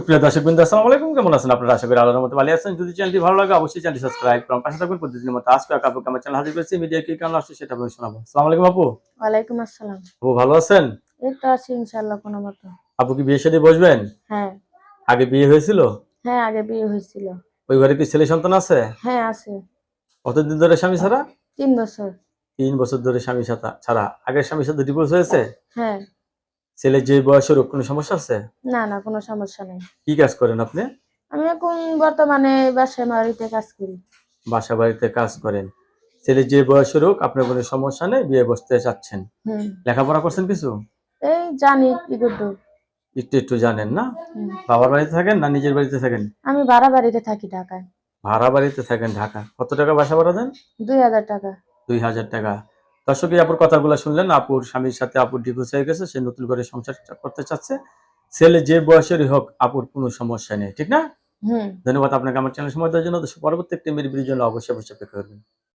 সুপ্রিয় দর্শকবৃন্দ, আসসালামু আলাইকুম। কেমন আছেন আপনারা? আশা করি আল্লাহর মতো ভালো আছেন। যদি চ্যানেলটি ভালো লাগে অবশ্যই চ্যানেলটি সাবস্ক্রাইব করুন, পাশে থাকবেন। প্রতিদিনের মতো আজকে আপুকে আমার চ্যানেল হাজির করেছি। মিডিয়া কি কারণে আসছে সেটা আপনাদের শোনাবো। আসসালামু আলাইকুম আপু। ওয়ালাইকুম আসসালাম। আপু ভালো আছেন? এই তো আছি ইনশাআল্লাহ কোনো মতো। আপু কি বিয়ে শাদী বসবেন? হ্যাঁ। আগে বিয়ে হয়েছিল? হ্যাঁ, আগে বিয়ে হয়েছিল। ওই ঘরে কি ছেলে সন্তান আছে? হ্যাঁ, আছে। কতদিন ধরে স্বামী ছাড়া? ৩ বছর। 3 বছর ধরে স্বামী ছাড়া। আগের স্বামীর সাথে ডিভোর্স হয়েছে? হ্যাঁ। ছেলে যে বয়সের ওর কোনো সমস্যা আছে? না, না কোনো সমস্যা নেই। কি কাজ করেন আপনি? আমি এখন বর্তমানে বাসায় বাড়িতে কাজ করি। বাসা বাড়িতে কাজ করেন। ছেলে যে বয়সের হোক আপনার কোনো সমস্যা নেই, বিয়ে বসতে চাচ্ছেন। হুম। লেখাপড়া করছেন কিছু? এই জানি কি করব। একটু একটু জানেন না? হুম। বাবার বাড়িতে থাকেন না নিজের বাড়িতে থাকেন? আমি ভাড়া বাড়িতে থাকি ঢাকায়। ভাড়া বাড়িতে থাকেন ঢাকা। কত টাকা বাসা ভাড়া দেন? ২,০০০ টাকা। 2000 টাকা। দর্শক, এই আপুর কথাগুলো শুনলেন। আপুর স্বামীর সাথে আপুর ডিভোর্স হয়ে গেছে, সে নতুন করে সংসার করতে চাচ্ছে। ছেলে যে বয়সেরই হোক আপুর কোনো সমস্যা নেই, ঠিক না? হুম। ধন্যবাদ আপনাকে আমার চ্যানেল সময় দেওয়ার জন্য। পরবর্তী একটি ভিডিওর জন্য অবশ্যই অপেক্ষা করবেন।